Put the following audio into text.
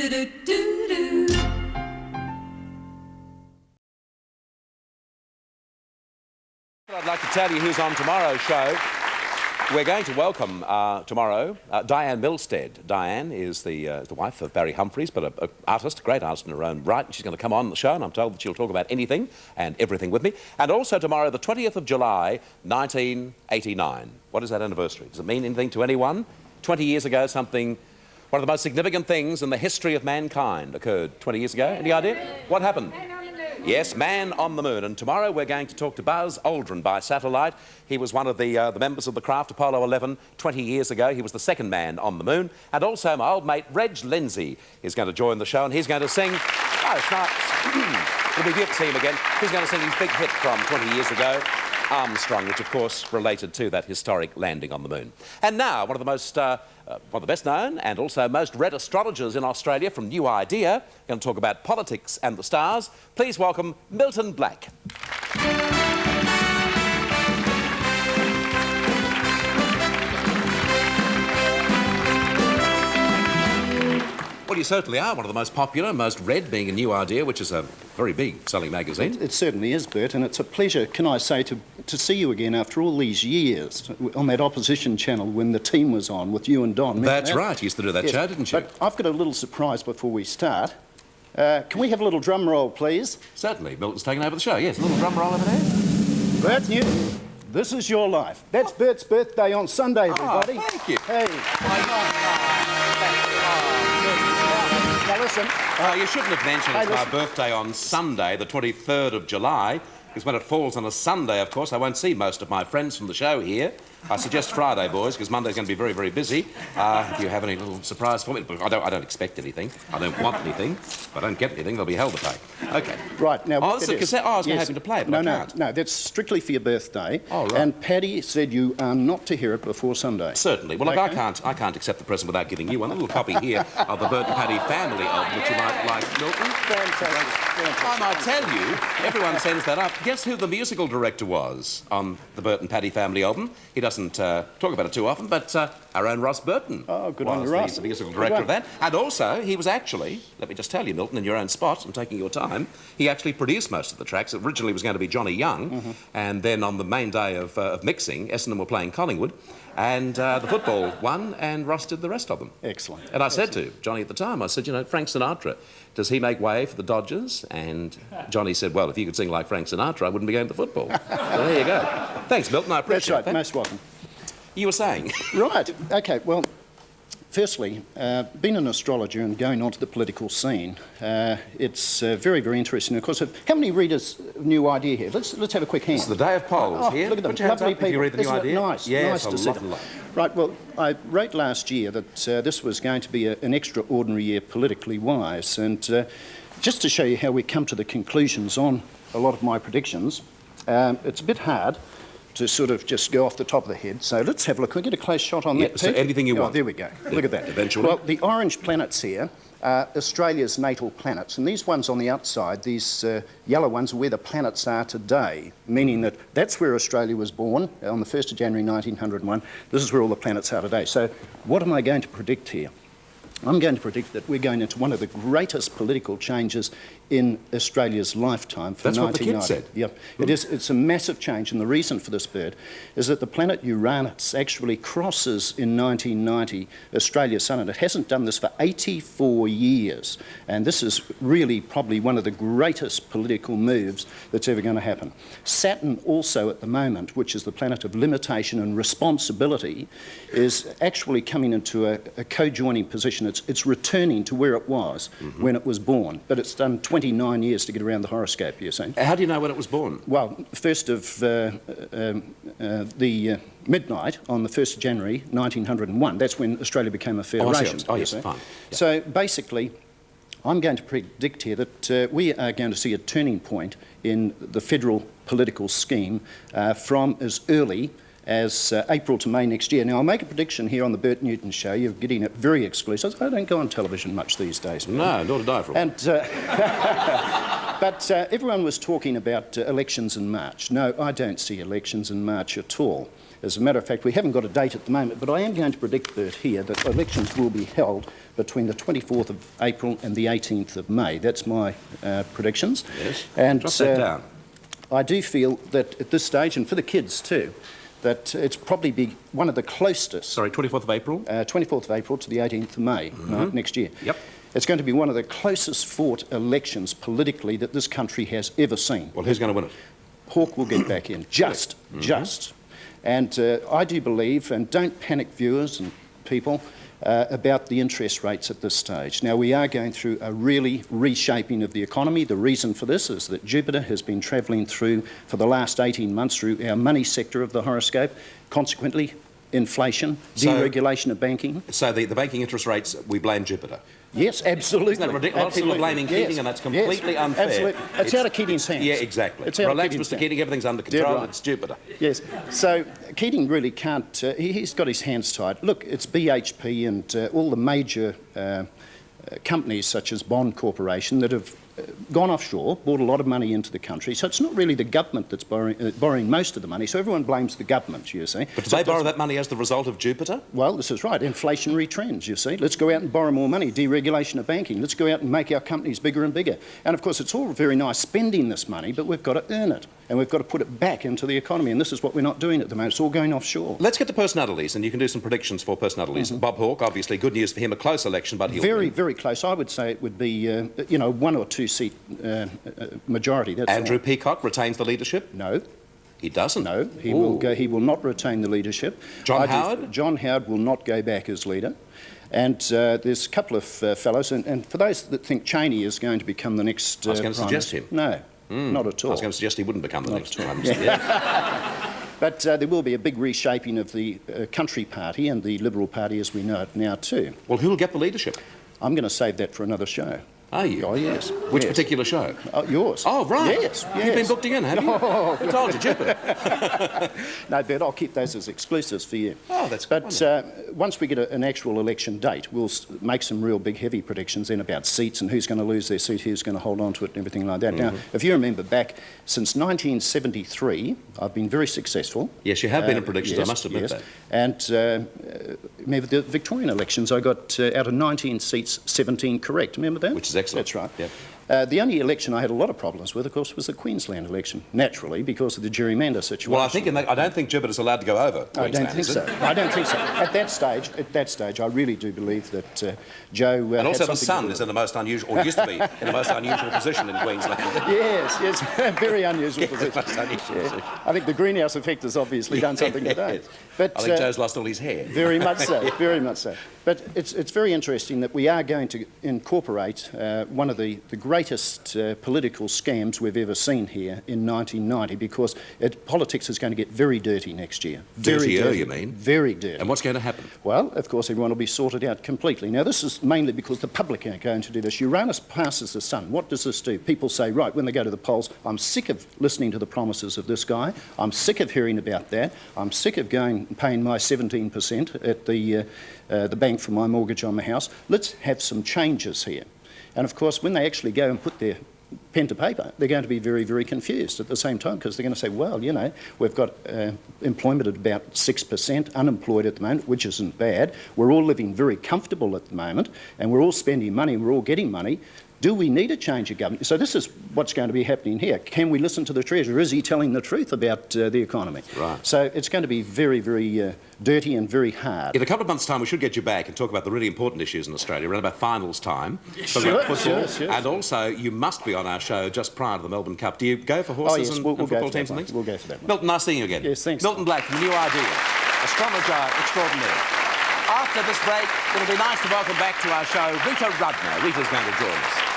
I'd like to tell you who's on tomorrow's show. We're going to welcome tomorrow Diane Milstead. Diane is the wife of Barry Humphries, but an artist, a great artist in her own right. She's going to come on the show, and I'm told that she'll talk about anything and everything with me. And also tomorrow, the 20th of July, 1989. What is that anniversary? Does it mean anything to anyone? 20 years ago, one of the most significant things in the history of mankind occurred 20 years ago. Any idea? What happened? Yes, man on the moon. And tomorrow we're going to talk to Buzz Aldrin by satellite. He was one of the members of the craft Apollo 11 20 years ago. He was the second man on the moon. And also my old mate Reg Lindsay is going to join the show, and he's going to sing... Oh, it's nice. It'll be good to see him again. He's going to sing his big hit from 20 years ago, Armstrong, which of course related to that historic landing on the moon. And now, one of the best known and also most read astrologers in Australia from New Idea, going to talk about politics and the stars. Please welcome Milton Black. Well, you certainly are one of the most popular, most read, being a New Idea, which is a very big selling magazine. It certainly is, Bert, and it's a pleasure, can I say, to see you again after all these years on that opposition channel when the team was on with you and Don. That's right, you used to do that show, didn't you? But I've got a little surprise before we start. Can we have a little drum roll, please? Certainly. Milton's taking over the show. Yes, a little drum roll over there. Bert Newton, this is your life. That's Bert's birthday on Sunday, everybody. Oh, thank you. Hey. Now listen. You shouldn't have mentioned it's my birthday on Sunday, the 23rd of July, because when it falls on a Sunday, of course, I won't see most of my friends from the show here. I suggest Friday, boys, because Monday's going to be very, very busy. If you have any little surprise for me, I don't expect anything. I don't want anything. If I don't get anything, there'll be hell to pay. OK. Right, now... Oh, this is a cassette. Oh, I was going to have him to play it, but I can't. No, that's strictly for your birthday. Oh, right. And Paddy said you are not to hear it before Sunday. Certainly. Well, look, I can't accept the present without giving you one. A little copy here of the Bert and Paddy family album, which you might like, Milton. Fantastic. I might tell you, everyone sends that up. Guess who the musical director was on the Bert and Paddy family album? He doesn't talk about it too often, but our own Ross Burton. Oh, good on you, Ross. He's the musical director of that. And also, he was actually, let me just tell you, Milton, in your own spot, I'm taking your time, he actually produced most of the tracks. It originally was going to be Johnny Young, and then on the main day of mixing, Essendon were playing Collingwood, and the football won, and Ross did the rest of them. Excellent. And I said to Johnny at the time, I said, you know, Frank Sinatra, does he make way for the Dodgers? And Johnny said, well, if you could sing like Frank Sinatra, I wouldn't be going to football. So there you go. Thanks, Milton, I appreciate that. That's right, most welcome. You were saying? Right, OK, well, firstly, being an astrologer and going onto the political scene, it's very, very interesting. Of course, how many readers of New Idea here? Let's have a quick hand. It's the day of polls here. Look at them, Put your hands lovely up people. if you read the New Isn't it Idea. nice? Yes, nice to see them. Right, well, I wrote last year that this was going to be an extraordinary year politically wise, and just to show you how we come to the conclusions on a lot of my predictions, it's a bit hard to sort of just go off the top of the head. So let's have a look. Can we get a close shot on that? So anything you want. There we go. Look at that. Eventually. Well, the orange planets here are Australia's natal planets, and these ones on the outside, these yellow ones, are where the planets are today, meaning that that's where Australia was born on the 1st of January 1901. This is where all the planets are today. So what am I going to predict here? I'm going to predict that we're going into one of the greatest political changes in Australia's lifetime for 1990. That's what the kids said. Yep. It is. It's a massive change, and the reason for this, Bert, is that the planet Uranus actually crosses in 1990 Australia's sun, and it hasn't done this for 84 years. And this is really probably one of the greatest political moves that's ever going to happen. Saturn also at the moment, which is the planet of limitation and responsibility, is actually coming into a co-joining position. It's returning to where it was when it was born, but it's done 29 years to get around the horoscope, you're saying. How do you know when it was born? Well, first of the midnight on the 1st of January 1901, that's when Australia became a federation. Oh, yes, fine. Yeah. So basically, I'm going to predict here that we are going to see a turning point in the federal political scheme from as early as April to May next year. Now, I'll make a prediction here on the Bert Newton Show. You're getting it very exclusive. I don't go on television much these days. No, nor did I. And But everyone was talking about elections in March. No, I don't see elections in March at all. As a matter of fact, we haven't got a date at the moment, but I am going to predict, Bert, here that elections will be held between the 24th of April and the 18th of May. That's my predictions. Yes. And drop that down. I do feel that at this stage, and for the kids too, that it's probably be one of the closest... Sorry, 24th of April? 24th of April to the 18th of May, right, next year. Yep. It's going to be one of the closest fought elections politically that this country has ever seen. Well, who's going to win it? Hawke will get back in. Just. And I do believe, and don't panic viewers and people, about the interest rates at this stage. Now, we are going through a really reshaping of the economy. The reason for this is that Jupiter has been travelling through, for the last 18 months, through our money sector of the horoscope. Consequently, inflation, deregulation of banking. So the banking interest rates, we blame Jupiter. Yes, absolutely. Isn't that ridiculous? Lots of people are blaming Keating, and that's completely unfair. Absolutely. It's out of Keating's hands. Yeah, exactly. It's out Relax, of Keating's Mr. Keating, everything's under control. It's Jupiter. Yes. So Keating really can't... he's got his hands tied. Look, it's BHP and all the major companies such as Bond Corporation that have gone offshore, brought a lot of money into the country. So it's not really the government that's borrowing most of the money. So everyone blames the government, you see. But do they borrow that money as the result of Jupiter? Well, this is right. Inflationary trends, you see. Let's go out and borrow more money. Deregulation of banking. Let's go out and make our companies bigger and bigger. And of course, it's all very nice spending this money, but we've got to earn it. And we've got to put it back into the economy. And this is what we're not doing at the moment. It's all going offshore. Let's get to personalities, and you can do some predictions for personalities. Bob Hawke, obviously, good news for him, a close election, but he'll win. Very close. I would say it would be, you know, 1 or 2 seat majority. That's Andrew all. Peacock retains the leadership? No. He doesn't? No. He will go. He will not retain the leadership. John Howard? John Howard will not go back as leader. And there's a couple of fellows, and for those that think Cheney is going to become the next I was going to suggest him. No, not at all. I was going to suggest he wouldn't become the next Prime Yeah. Minister. Yeah. But there will be a big reshaping of the Country Party and the Liberal Party as we know it now too. Well, who will get the leadership? I'm going to save that for another show. Are you? Oh, yes. Which yes. particular show? Yours. Oh, right. Yes. You've been booked in, have you? Oh, I told you, Jupiter. No, Bert, I'll keep those as exclusives for you. Oh, that's good. But once we get an actual election date, we'll make some real big, heavy predictions then about seats and who's going to lose their seat, who's going to hold on to it and everything like that. Now, if you remember back, since 1973, I've been very successful. Yes, you have been in predictions, yes, I must admit that. And remember the Victorian elections, I got out of 19 seats, 17 correct. Remember that? Which is excellent. That's right. Yep. The only election I had a lot of problems with, of course, was the Queensland election, naturally, because of the gerrymander situation. Well, I think I don't think Jupiter's allowed to go over Queensland, I don't think so. I don't think so. At that stage, I really do believe that Joe... and also the Sun is in the most unusual, or used to be, in the most unusual position in Queensland. Yes, very unusual position. Most unusual position. I think the greenhouse effect has obviously done something today. But, I think Joe's lost all his hair. Very much so, very much so. But it's very interesting that we are going to incorporate one of the greatest political scams we've ever seen here in 1990, because politics is going to get very dirty next year. Dirtier, very dirty, you mean? Very dirty. And what's going to happen? Well, of course, everyone will be sorted out completely. Now, this is mainly because the public are going to do this. Uranus passes the Sun. What does this do? People say, right, when they go to the polls, I'm sick of listening to the promises of this guy. I'm sick of hearing about that. I'm sick of going and paying my 17% at the bank for my mortgage on my house. Let's have some changes here. And of course, when they actually go and put their pen to paper, they're going to be very, very confused at the same time, because they're going to say, well, you know, we've got employment at about 6%, unemployed at the moment, which isn't bad. We're all living very comfortable at the moment, and we're all spending money, we're all getting money. Do we need a change of government? So this is what's going to be happening here. Can we listen to the Treasurer? Is he telling the truth about the economy? Right. So it's going to be very, very dirty and very hard. In a couple of months' time, we should get you back and talk about the really important issues in Australia, around about finals time. Sure. And also, you must be on our show just prior to the Melbourne Cup. Do you go for horses and football teams and things? We'll go for that one. Milton, nice seeing you again. Yes, thanks. Milton Black from New Idea, astrologer extraordinaire. After this break, it'll be nice to welcome back to our show Rita Rudner. Rita's going to join us.